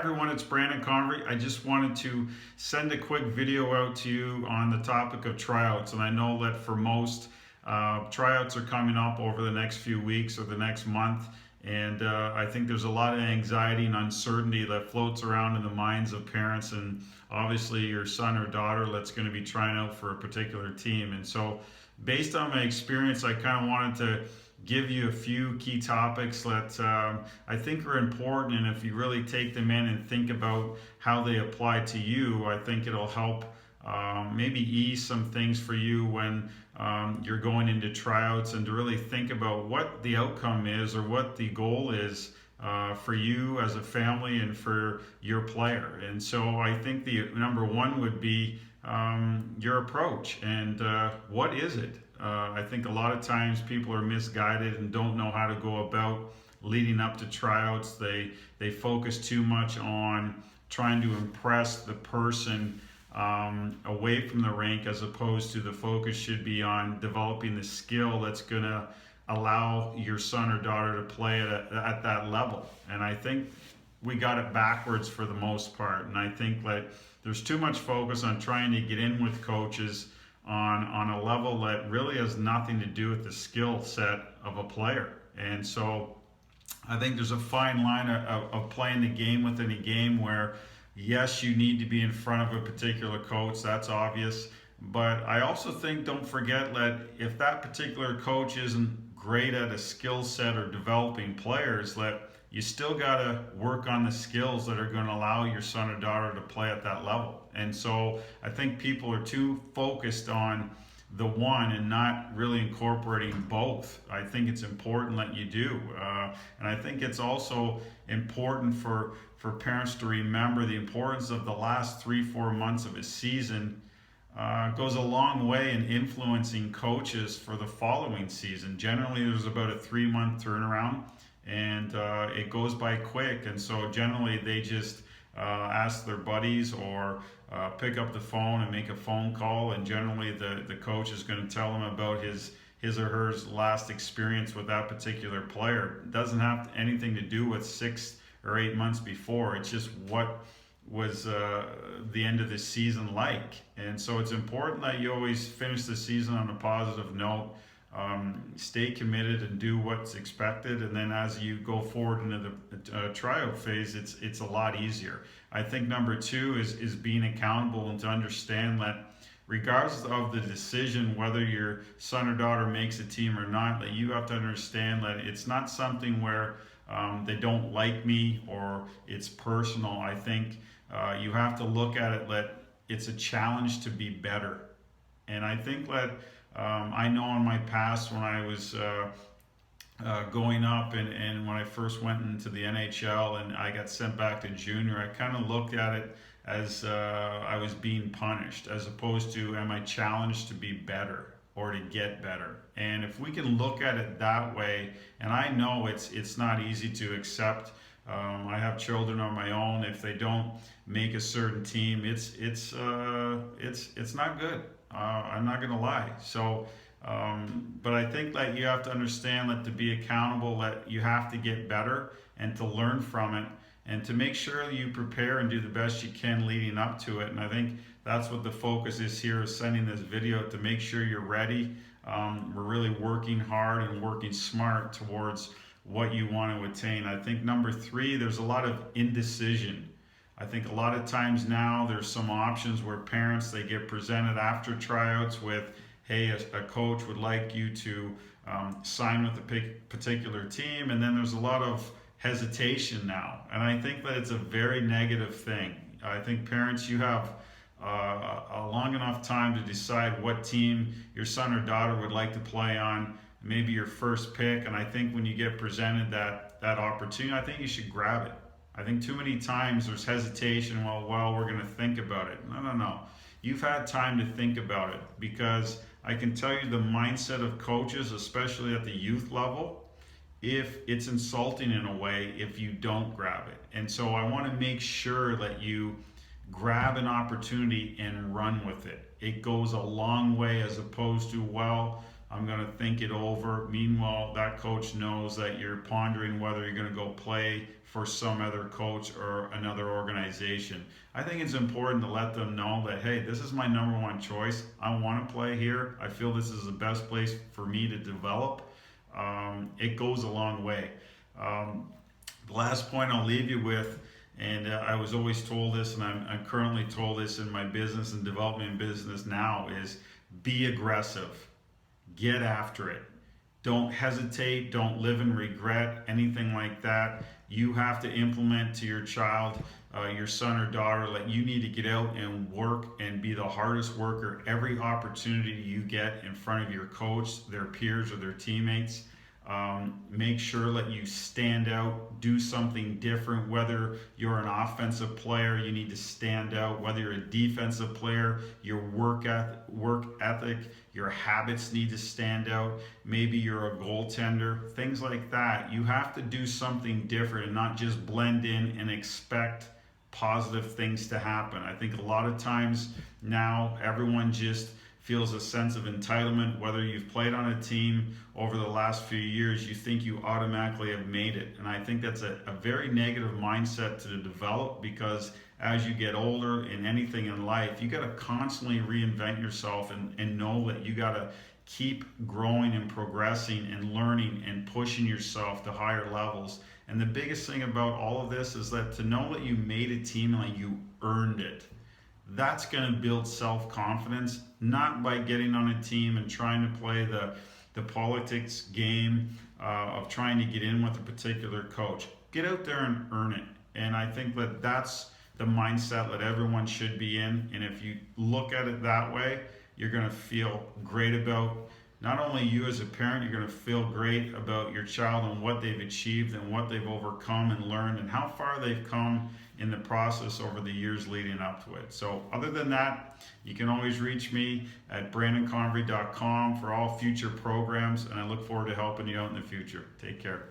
Everyone, it's Brandon Convery. I just wanted to send a quick video out to you on the topic of tryouts. And I know that for most, tryouts are coming up over the next few weeks or the next month. And I think there's a lot of anxiety and uncertainty that floats around in the minds of parents and obviously your son or daughter that's going to be trying out for a particular team. And so, based on my experience, I kind of wanted to give you a few key topics that I think are important, and if you really take them in and think about how they apply to you, I think it'll help maybe ease some things for you when you're going into tryouts, and to really think about what the outcome is or what the goal is for you as a family and for your player. And so I think the number one would be your approach and what is it? I think a lot of times people are misguided and don't know how to go about leading up to tryouts. They focus too much on trying to impress the person away from the rink, as opposed to the focus should be on developing the skill that's going to allow your son or daughter to play at that level. And I think we got it backwards for the most part. And I think that there's too much focus on trying to get in with coaches on a level that really has nothing to do with the skill set of a player. And so I think there's a fine line of playing the game within a game where, yes, you need to be in front of a particular coach, that's obvious. But I also think, don't forget that if that particular coach isn't great at a skill set or developing players, that you still got to work on the skills that are going to allow your son or daughter to play at that level. And so I think people are too focused on the one and not really incorporating both. I think it's important that you do. And I think it's also important for parents to remember the importance of the last 3-4 months of a season. Goes a long way in influencing coaches for the following season. Generally, there's about a 3-month turnaround, and it goes by quick. And so generally they just ask their buddies or pick up the phone and make a phone call, and generally the coach is going to tell them about his or her last experience with that particular player. It doesn't have anything to do with 6 or 8 months before. It's just what was the end of the season like. And so it's important that you always finish the season on a positive note. Stay committed and do what's expected, and then as you go forward into the tryout phase, it's a lot easier. I think number two is being accountable, and to understand that regardless of the decision whether your son or daughter makes a team or not, that you have to understand that it's not something where they don't like me or it's personal. I think you have to look at it that it's a challenge to be better. And I think that I know in my past when I was going up and when I first went into the NHL and I got sent back to junior, I kind of looked at it as I was being punished, as opposed to, am I challenged to be better or to get better? And if we can look at it that way, and I know it's not easy to accept. I have children of my own. If they don't make a certain team, it's not good. I'm not going to lie. So, but I think that you have to understand that to be accountable, that you have to get better and to learn from it, and to make sure you prepare and do the best you can leading up to it. And I think that's what the focus is here, is sending this video to make sure you're ready. We're really working hard and working smart towards what you want to attain. I think number three, there's a lot of indecision. I think a lot of times now there's some options where parents, they get presented after tryouts with, hey, a coach would like you to sign with a particular team, and then there's a lot of hesitation now. And I think that it's a very negative thing. I think parents, you have a long enough time to decide what team your son or daughter would like to play on, maybe your first pick. And I think when you get presented that opportunity, I think you should grab it. I think too many times there's hesitation. Well, we're going to think about it. No. You've had time to think about it, because I can tell you the mindset of coaches, especially at the youth level, if it's insulting in a way if you don't grab it. And so I want to make sure that you grab an opportunity and run with it. It goes a long way, as opposed to, well, I'm going to think it over. Meanwhile, that coach knows that you're pondering whether you're going to go play for some other coach or another organization. I think it's important to let them know that, hey, this is my number one choice. I want to play here. I feel this is the best place for me to develop. It goes a long way. The last point I'll leave you with, and I was always told this, and I'm currently told this in my business and development business now, is be aggressive. Get after it. Don't hesitate. Don't live in regret, anything like that. You have to implement to your child, your son or daughter, that you need to get out and work and be the hardest worker every opportunity you get in front of your coach, their peers, or their teammates. Make sure that you stand out, do something different. Whether you're an offensive player, you need to stand out. Whether you're a defensive player, your work ethic, your habits need to stand out. Maybe you're a goaltender, things like that. You have to do something different and not just blend in and expect positive things to happen. I think a lot of times now everyone just feels a sense of entitlement. Whether you've played on a team over the last few years, you think you automatically have made it. And I think that's a very negative mindset to develop, because as you get older in anything in life, you got to constantly reinvent yourself and know that you got to keep growing and progressing and learning and pushing yourself to higher levels. And the biggest thing about all of this is that to know that you made a team and like you earned it. That's going to build self-confidence, not by getting on a team and trying to play the politics game of trying to get in with a particular coach. Get out there and earn it. And I think that that's the mindset that everyone should be in. And if you look at it that way, you're going to feel great about not only you as a parent, you're going to feel great about your child and what they've achieved and what they've overcome and learned and how far they've come in the process over the years leading up to it. So other than that, you can always reach me at brandonconvery.com for all future programs, and I look forward to helping you out in the future. Take care.